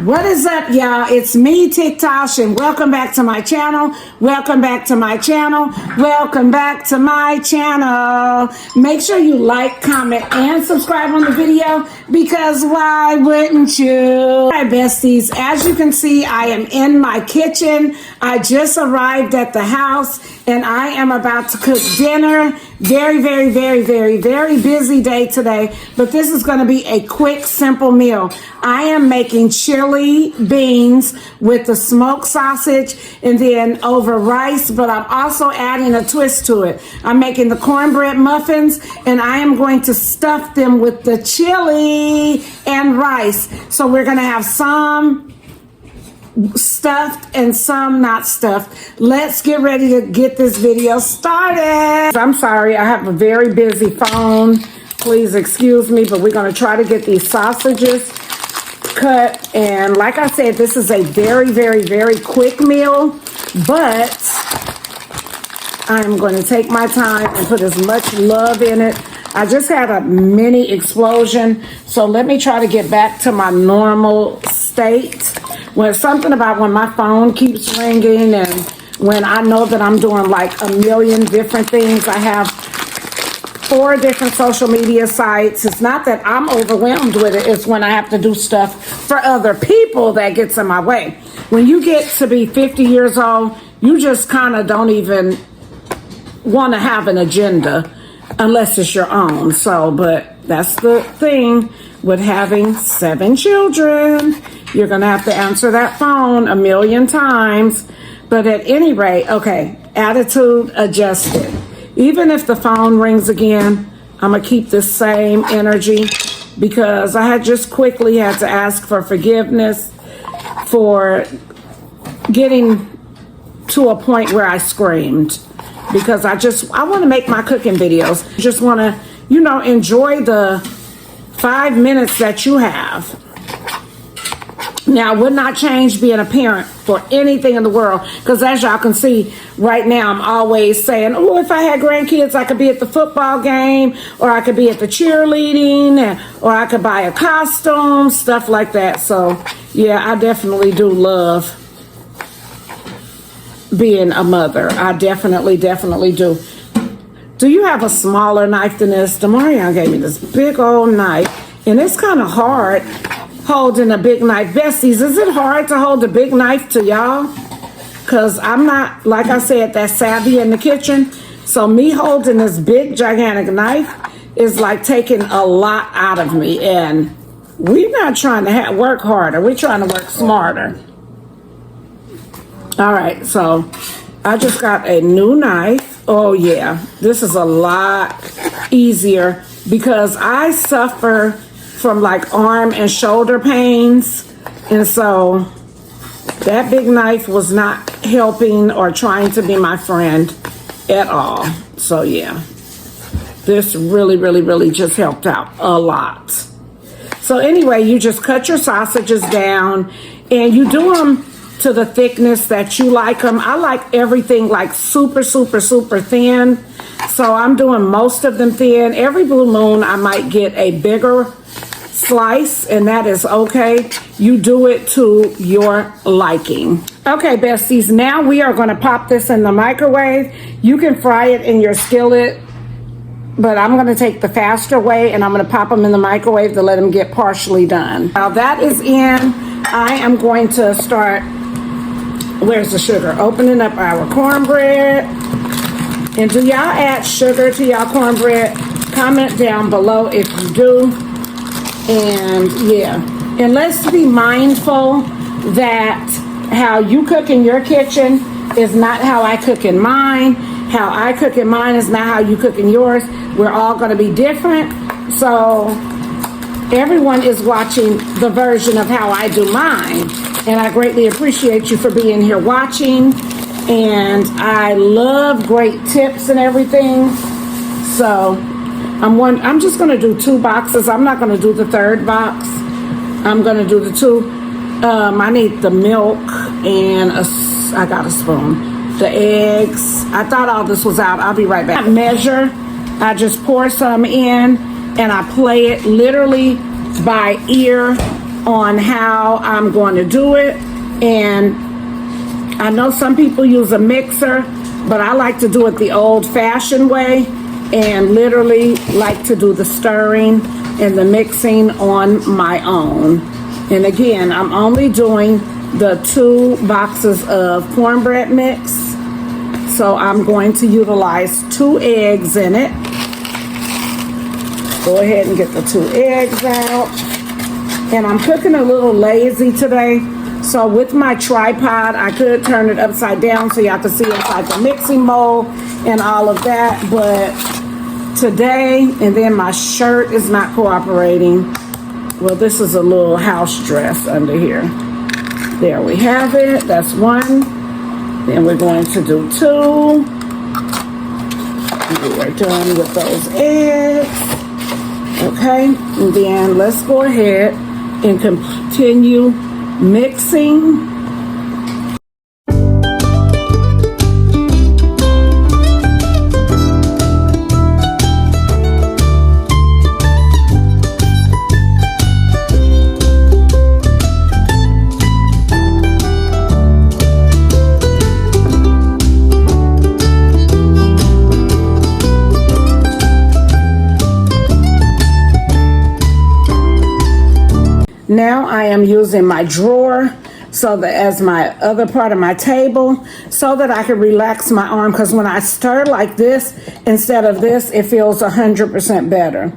What is up, y'all? It's me, TikToshh, and welcome back to my channel. Welcome back to my channel. Welcome back to my channel. Make sure you like, comment, and subscribe on the video because why wouldn't you? All right, besties, as you can see, I am in my kitchen. I just arrived at the house and I am about to cook dinner. Very busy day today, but this is going to be a quick, simple meal. I am making chili beans with the smoked sausage and then over rice, but I'm also adding a twist to it. I'm making the cornbread muffins and I am going to stuff them with the chili and rice. So we're going to have some stuffed and some not stuffed. Let's get ready to get this video started. I'm sorry, I have a very busy phone. Please excuse me, but we're going to try to get these sausages cut. And like I said, this is a very quick meal, but I'm going to take my time and put as much love in it. I just had a mini explosion, so let me try to get back to my normal state. When something about when my phone keeps ringing and when I know that I'm doing like a million different things. I have 4 different social media sites. It's not that I'm overwhelmed with it. It's when I have to do stuff for other people that gets in my way. When you get to be 50 years old, you just kind of don't even want to have an agenda unless it's your own. So, but that's the thing with having 7 children. You're going to have to answer that phone a million times. But at any rate, okay, attitude adjusted. Even if the phone rings again, I'm going to keep the same energy because I had just quickly had to ask for forgiveness for getting to a point where I screamed. Because I want to make my cooking videos. Just want to, enjoy the 5 minutes that you have. Now, I would not change being a parent for anything in the world. Because as y'all can see, right now, I'm always saying, oh, if I had grandkids, I could be at the football game, or I could be at the cheerleading, or I could buy a costume, stuff like that. So, yeah, I definitely do love being a mother. I definitely do. Do you have a smaller knife than this? Demarion gave me this big old knife, and it's kind of hard holding a big knife. Besties, is it hard to hold a big knife to y'all? Because I'm not, like I said, that savvy in the kitchen. So me holding this big, gigantic knife is like taking a lot out of me. And we're not trying to work harder. We're trying to work smarter. All right, so I just got a new knife. Oh yeah, this is a lot easier because I suffer from like arm and shoulder pains. And so that big knife was not helping or trying to be my friend at all. So yeah, this really just helped out a lot. So anyway, you just cut your sausages down and you do them to the thickness that you like them. I like everything like super thin. So I'm doing most of them thin. Every blue moon, I might get a bigger slice, and that is okay. You do it to your liking. Okay, besties, now we are going to pop this in the microwave. You can fry it in your skillet, but I'm going to take the faster way, and I'm going to pop them in the microwave to let them get partially done. Now that is in, I am going to start. Where's the sugar? Opening up our cornbread. And do y'all add sugar to y'all cornbread? Comment down below if you do. And yeah, and let's be mindful that how you cook in your kitchen is not how I cook in mine. How I cook in mine is not how you cook in yours. We're all going to be different. So everyone is watching the version of how I do mine. And I greatly appreciate you for being here watching. And I love great tips and everything. So I'm just going to do 2 boxes. I'm not going to do the 3rd box. I'm going to do the 2. I need the milk and I got a spoon. The eggs. I thought all this was out. I'll be right back. I measure. I just pour some in and I play it literally by ear on how I'm going to do it. And I know some people use a mixer, but I like to do it the old-fashioned way and literally like to do the stirring and the mixing on my own. And again, I'm only doing the 2 boxes of cornbread mix. So I'm going to utilize 2 eggs in it. Go ahead and get the 2 eggs out. And I'm cooking a little lazy today. So with my tripod, I could turn it upside down so y'all can see inside the mixing bowl and all of that. But today, and then my shirt is not cooperating. Well, this is a little house dress under here. There we have it. That's 1. Then we're going to do 2. We are done with those eggs. Okay, and then let's go ahead and continue mixing. Now I am using my drawer so that as my other part of my table so that I can relax my arm, because when I stir like this instead of this, it feels 100% better.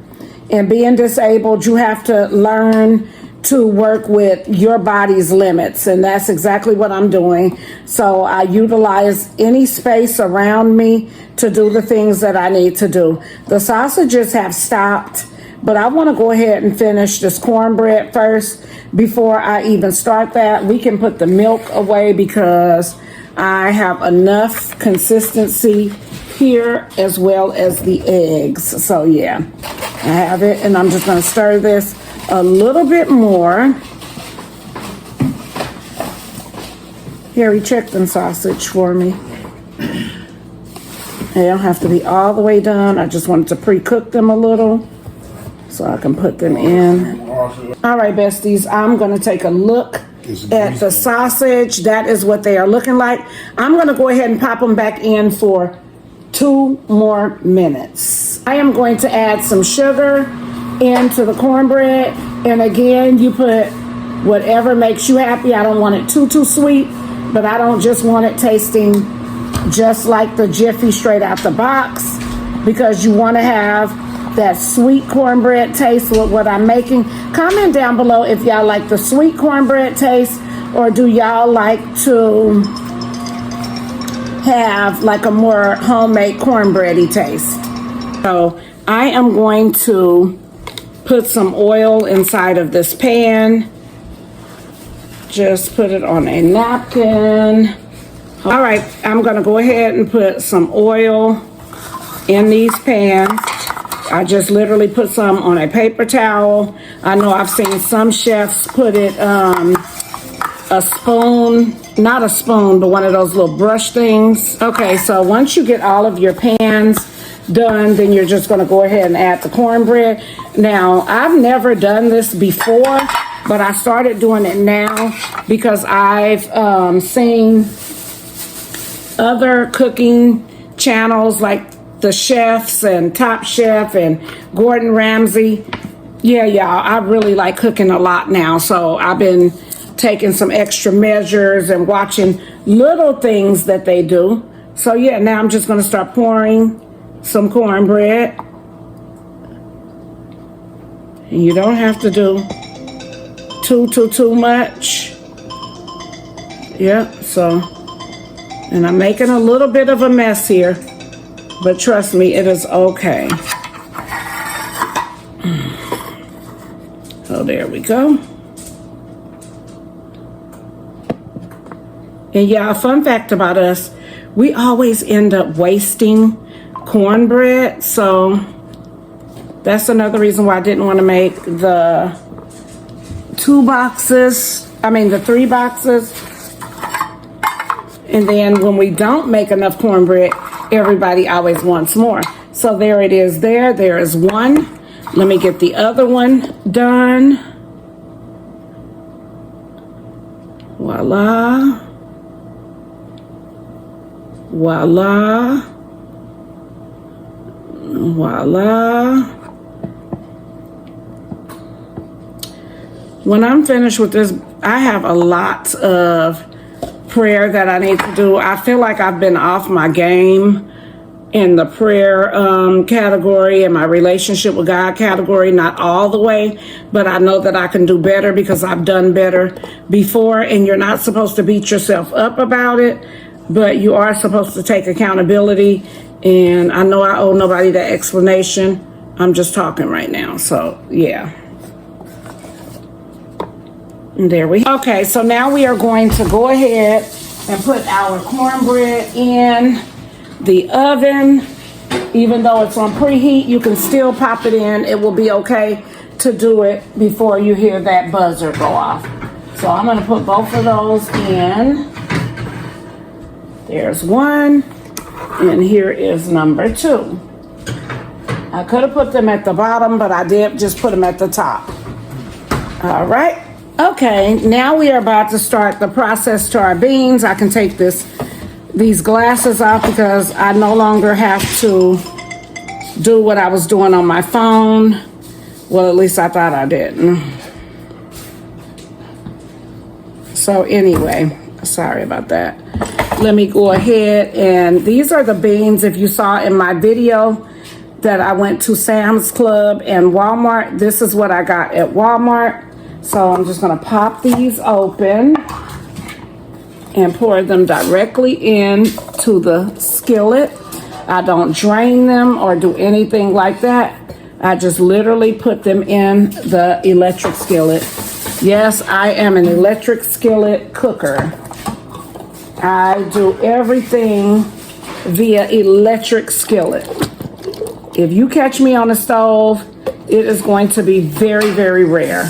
And being disabled, you have to learn to work with your body's limits, and that's exactly what I'm doing. So I utilize any space around me to do the things that I need to do. The sausages have stopped, but I want to go ahead and finish this cornbread first before I even start that. We can put the milk away because I have enough consistency here as well as the eggs. So yeah, I have it, and I'm just going to stir this a little bit more. Harry, check them sausage for me. They don't have to be all the way done. I just wanted to pre-cook them a little so I can put them in. All right, besties, I'm going to take a look at the sausage. That is what they are looking like. I'm going to go ahead and pop them back in for 2 more minutes. I am going to add some sugar into the cornbread. And again, you put whatever makes you happy. I don't want it too sweet, but I don't just want it tasting just like the Jiffy straight out the box, because you want to have that sweet cornbread taste with what I'm making. Comment down below if y'all like the sweet cornbread taste, or do y'all like to have like a more homemade cornbready taste. So I am going to put some oil inside of this pan. Just put it on a napkin. All right, I'm gonna go ahead and put some oil in these pans. I just literally put some on a paper towel. I know I've seen some chefs put it a spoon, not a spoon, but one of those little brush things. Okay, so once you get all of your pans done, then you're just gonna go ahead and add the cornbread. Now, I've never done this before, but I started doing it now because I've seen other cooking channels like the chefs and Top Chef and Gordon Ramsay. Yeah, y'all, I really like cooking a lot now. So I've been taking some extra measures and watching little things that they do. So yeah, now I'm just gonna start pouring some cornbread. And you don't have to do too much. Yeah, so, and I'm making a little bit of a mess here, but trust me, it is okay. So there we go. And yeah, a fun fact about us, we always end up wasting cornbread. So that's another reason why I didn't want to make the 3 boxes. And then when we don't make enough cornbread, everybody always wants more. So there it is there. There is one. Let me get the other one done. Voila. Voila. Voila. When I'm finished with this, I have a lot of prayer that I need to do. I feel like I've been off my game in the prayer category and my relationship with God category, not all the way, but I know that I can do better because I've done better before. And you're not supposed to beat yourself up about it, but you are supposed to take accountability. And I know I owe nobody that explanation. I'm just talking right now. So yeah. And there we go. Okay, so now we are going to go ahead and put our cornbread in the oven. Even though it's on preheat, you can still pop it in. It will be okay to do it before you hear that buzzer go off. So I'm going to put both of those in. There's one, and here is number 2. I could have put them at the bottom, but I did just put them at the top. All right. Okay, now we are about to start the process to our beans. I can take these glasses off because I no longer have to do what I was doing on my phone. Well, at least I thought I didn't. So anyway, sorry about that. Let me go ahead, and these are the beans. If you saw in my video that I went to Sam's Club and Walmart, this is what I got at Walmart. So I'm just going to pop these open and pour them directly into the skillet. I don't drain them or do anything like that. I just literally put them in the electric skillet. Yes, I am an electric skillet cooker. I do everything via electric skillet. If you catch me on the stove, it is going to be very, very rare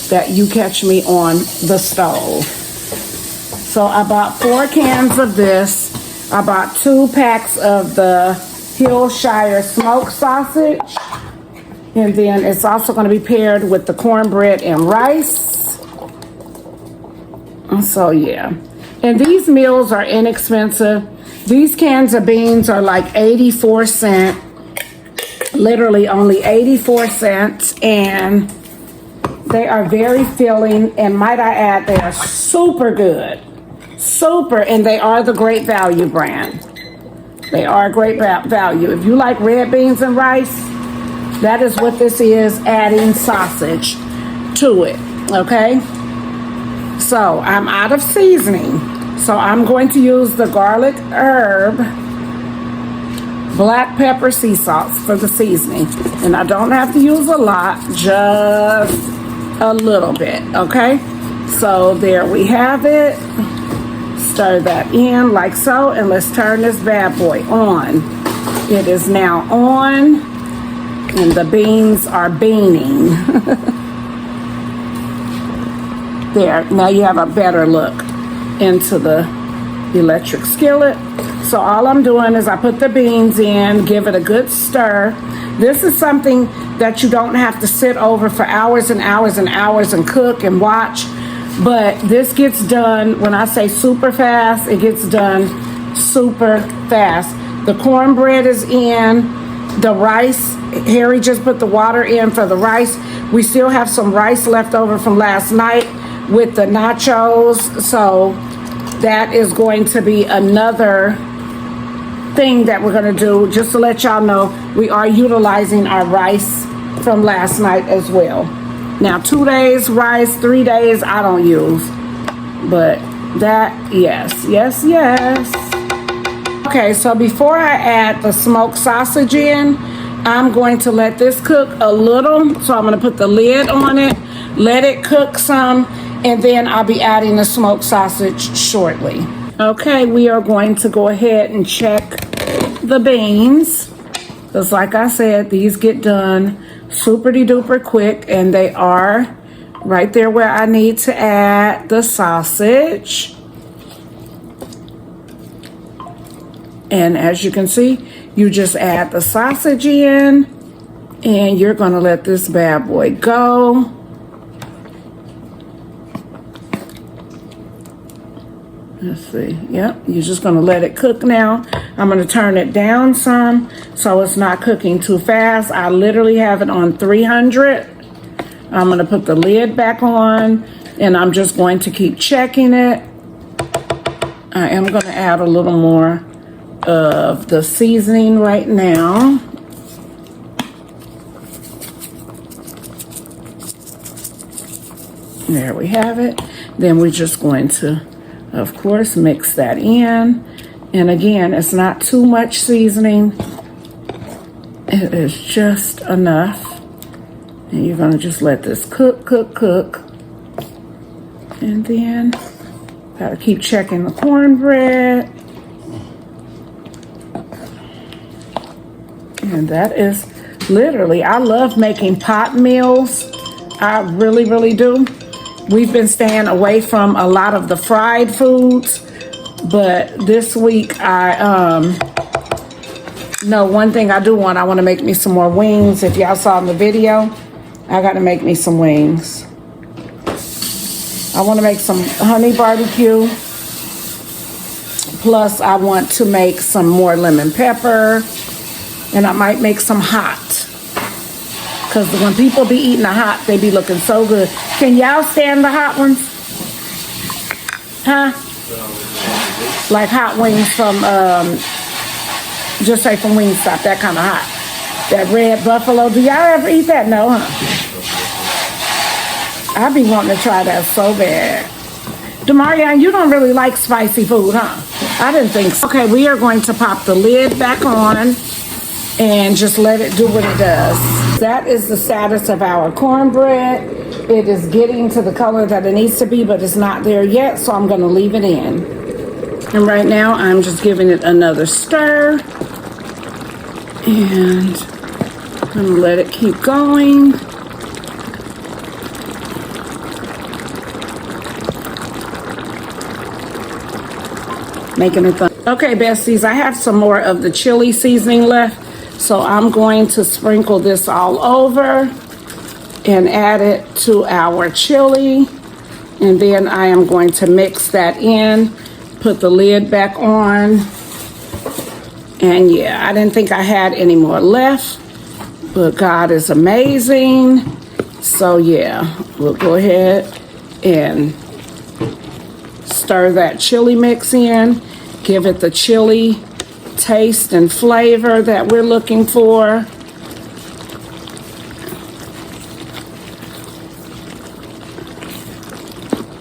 that you catch me on the stove. So I bought 4 cans of this. I bought 2 packs of the Hillshire smoked sausage. And then it's also going to be paired with the cornbread and rice. So yeah. And these meals are inexpensive. These cans of beans are like 84 cents. Literally only 84 cents. And they are very filling, and might I add, they are super good. Super, and they are the Great Value brand. They are great value. If you like red beans and rice, that is what this is, adding sausage to it, okay? So I'm out of seasoning. So I'm going to use the garlic herb, black pepper, sea salt for the seasoning. And I don't have to use a lot, just a little bit, okay? So there we have it. Stir that in like so, and let's turn this bad boy on. It is now on, and the beans are beaning. There, now you have a better look into the electric skillet. So all I'm doing is I put the beans in, give it a good stir. This is something that you don't have to sit over for hours and hours and hours and cook and watch. But this gets done, when I say super fast, it gets done super fast. The cornbread is in, the rice, Harry just put the water in for the rice. We still have some rice left over from last night with the nachos. So that is going to be another thing that we're going to do. Just to let y'all know, we are utilizing our rice from last night as well. Now 2 days rice, 3 days I don't use, but that, yes. Okay, so before I add the smoked sausage in, I'm going to let this cook a little. So I'm going to put the lid on it, let it cook some, and then I'll be adding the smoked sausage shortly. Okay, we are going to go ahead and check the beans, because like I said, these get done super duper quick, and they are right there where I need to add the sausage. And as you can see, you just add the sausage in, and you're gonna let this bad boy go. Let's see. Yep, you're just gonna let it cook now. I'm gonna turn it down some so it's not cooking too fast. I literally have it on 300. I'm gonna put the lid back on and I'm just going to keep checking it. I am gonna add a little more of the seasoning right now. There we have it. Then we're just going to, of course, mix that in. And again, it's not too much seasoning. It is just enough. And you're gonna just let this cook, cook, cook. And then, gotta keep checking the cornbread. And that is literally, I love making pot meals. I really, really do. We've been staying away from a lot of the fried foods, but this week no, one thing I do want, I want to make me some more wings. If y'all saw in the video, I got to make me some wings. I want to make some honey barbecue. Plus, I want to make some more lemon pepper, and I might make some hot. Because when people be eating the hot, they be looking so good. Can y'all stand the hot ones? Huh? Like hot wings from, just say from Wingstop, that kind of hot. That red buffalo. Do y'all ever eat that? No, huh? I be wanting to try that so bad. Demarion, you don't really like spicy food, huh? I didn't think so. Okay, we are going to pop the lid back on and just let it do what it does. That is the status of our cornbread. It is getting to the color that it needs to be, but it's not there yet, so I'm gonna leave it in. And right now, I'm just giving it another stir. And I'm gonna let it keep going. Making it fun. Okay, besties, I have some more of the chili seasoning left. So I'm going to sprinkle this all over and add it to our chili. And then I am going to mix that in, put the lid back on. And yeah, I didn't think I had any more left, but God is amazing. So yeah, we'll go ahead and stir that chili mix in, give it the chili taste and flavor that we're looking for.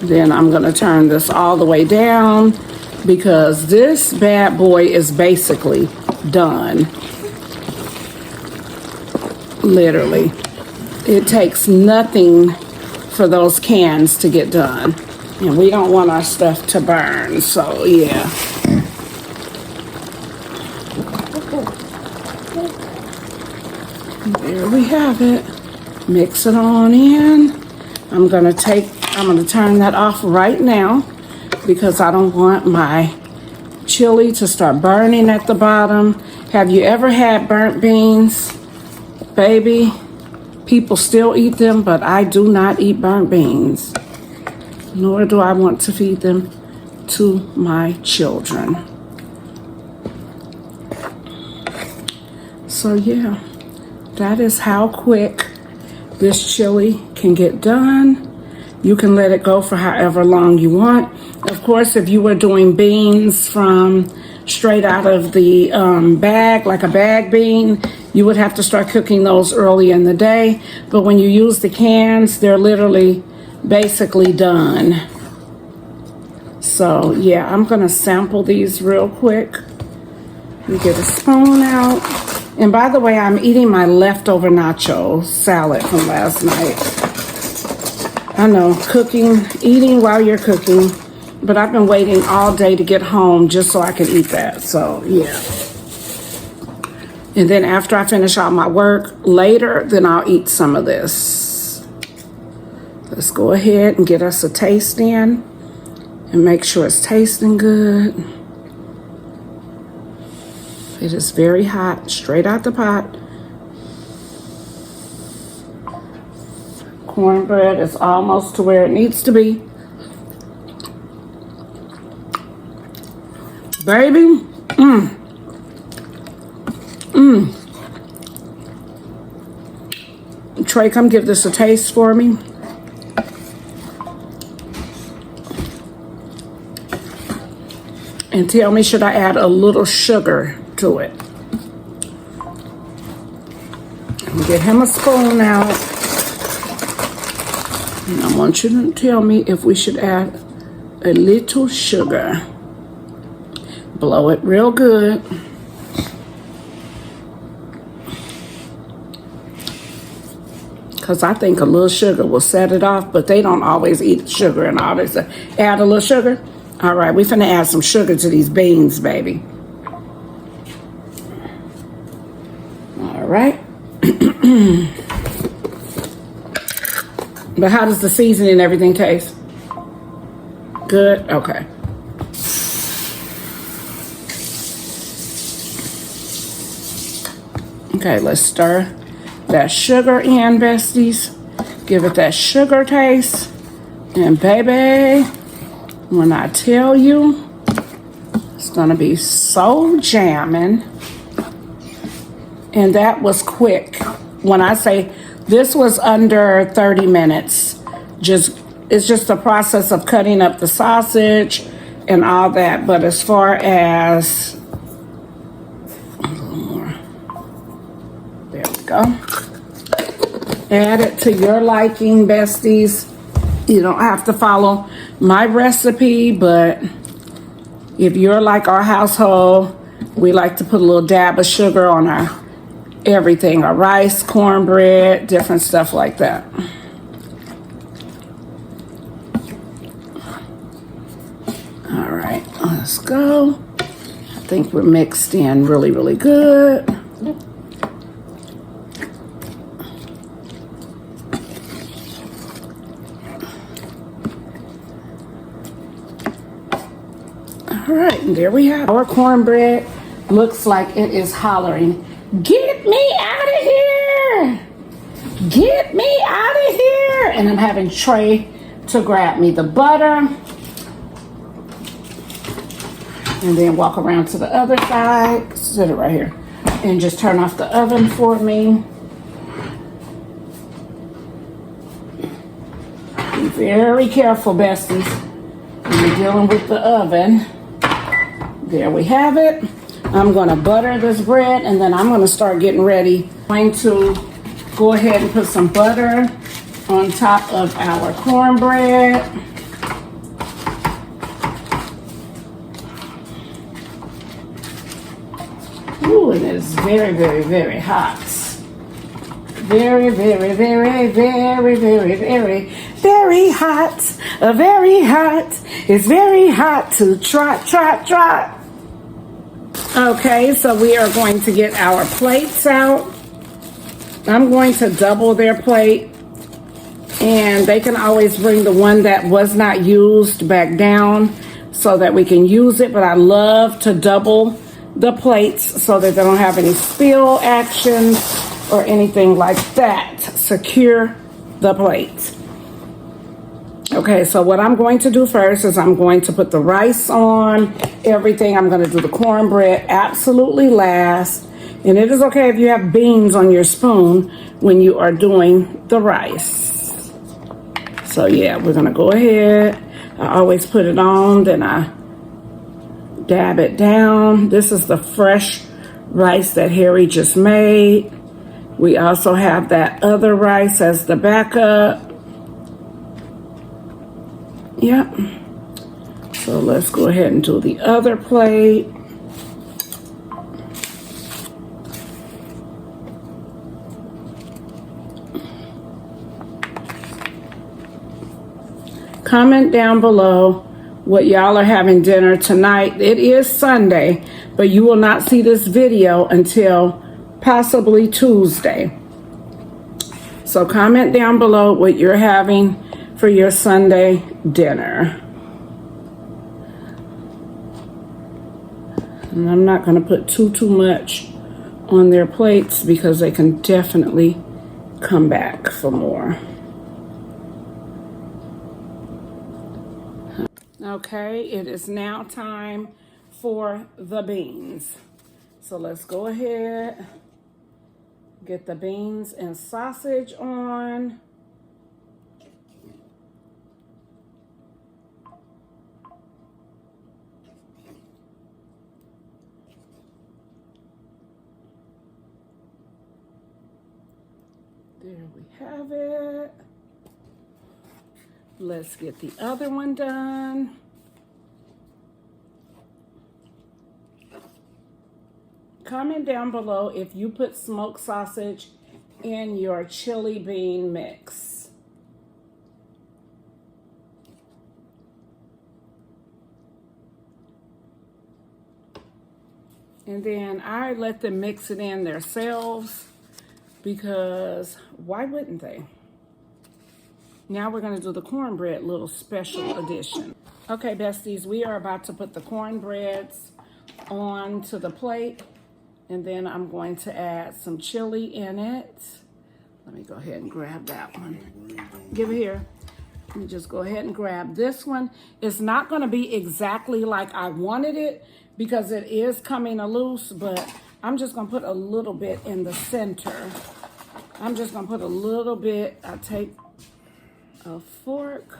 Then I'm going to turn this all the way down because this bad boy is basically done. Literally. It takes nothing for those cans to get done. And we don't want our stuff to burn, so yeah. There we have it. Mix it on in. I'm gonna turn that off right now because I don't want my chili to start burning at the bottom. Have you ever had burnt beans? Baby, people still eat them, but I do not eat burnt beans. Nor do I want to feed them to my children. So yeah. That is how quick this chili can get done. You can let it go for however long you want. Of course, if you were doing beans from straight out of the bag, like a bag bean, you would have to start cooking those early in the day. But when you use the cans, they're literally basically done. So yeah, I'm gonna sample these real quick. Let me get a spoon out. And by the way, I'm eating my leftover nacho salad from last night. I know, eating while you're cooking, but I've been waiting all day to get home just so I could eat that, so yeah. And then after I finish all my work later, then I'll eat some of this. Let's go ahead and get us a taste in and make sure it's tasting good. It is very hot, straight out the pot. Cornbread is almost to where it needs to be. Baby, Trey, come give this a taste for me. And tell me, should I add a little sugar to it? Get him a spoon out. And I want you to tell me if we should add a little sugar. Blow it real good. Because I think a little sugar will set it off, but they don't always eat sugar and all this. Add a little sugar? All right, we finna add some sugar to these beans, baby. All right. But how does the seasoning and everything taste? Good? Okay. Okay, let's stir that sugar in, besties. Give it that sugar taste. And baby, when I tell you, it's gonna be so jamming. And that was quick. When I say this was under 30 minutes, it's just the process of cutting up the sausage and all that. But as far as a little more, there we go. Add it to your liking, besties. You don't have to follow my recipe, but if you're like our household, we like to put a little dab of sugar on our everything, our rice, cornbread, different stuff like that. All right, let's go. I think we're mixed in really, really good. All right, and there we have our cornbread. Looks like it is hollering, "Get me out of here! Get me out of here!" And I'm having Trey to grab me the butter. And then walk around to the other side. Sit it right here. And just turn off the oven for me. Be very careful, besties, when you're dealing with the oven. There we have it. I'm gonna butter this bread and then I'm gonna start getting ready. I'm going to go ahead and put some butter on top of our cornbread. Ooh, and it is very, very, very hot. Very, very, very, very, very, very, very hot. Very hot. It's very hot to trot. Okay, so we are going to get our plates out. I'm going to double their plate. And they can always bring the one that was not used back down so that we can use it. But I love to double the plates so that they don't have any spill action or anything like that. Secure the plates. Okay, so what I'm going to do first is I'm going to put the rice on, everything. I'm going to do the cornbread absolutely last. And it is okay if you have beans on your spoon when you are doing the rice. So yeah, we're going to go ahead. I always put it on, then I dab it down. This is the fresh rice that Harry just made. We also have that other rice as the backup. Yep. So let's go ahead and do the other plate. Comment down below what y'all are having dinner tonight. It is Sunday, but you will not see this video until possibly Tuesday. So comment down below what you're having for your Sunday dinner. And I'm not going to put too much on their plates because they can definitely come back for more. Okay, it is now time for the beans. So let's go ahead, get the beans and sausage on. There we have it. Let's get the other one done. Comment down below if you put smoked sausage in your chili bean mix. And then I let them mix it in themselves because why wouldn't they? Now we're going to do the cornbread little special edition. Okay, besties, we are about to put the cornbreads onto the plate. And then I'm going to add some chili in it. Let me go ahead and grab that one. Give it here. Let me just go ahead and grab this one. It's not going to be exactly like I wanted it because it is coming loose, but I'm just going to put a little bit in the center. I'm just going to put a little bit. I take a fork.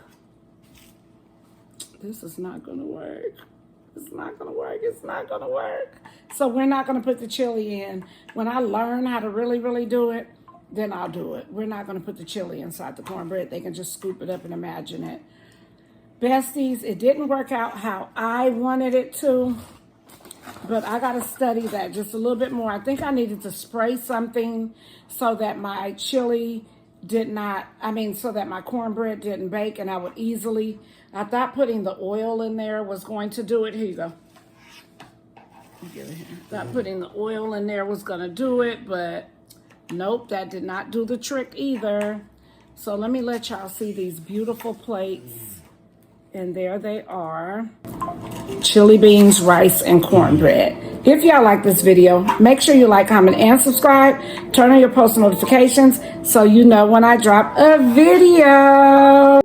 This is not going to work. It's not going to work. It's not going to work. So we're not going to put the chili in. When I learn how to really, really do it, then I'll do it. We're not going to put the chili inside the cornbread. They can just scoop it up and imagine it. Besties, it didn't work out how I wanted it to, but I got to study that just a little bit more. I think I needed to spray something so that my chili did not, so that my cornbread didn't bake and I would easily, I thought putting the oil in there was going to do it. Here you go. Give it here. Thought putting the oil in there was going to do it, but nope, that did not do the trick either. So let me let y'all see these beautiful plates. And there they are. Chili beans, rice, and cornbread. If y'all like this video, make sure you like, comment, and subscribe. Turn on your post notifications so you know when I drop a video.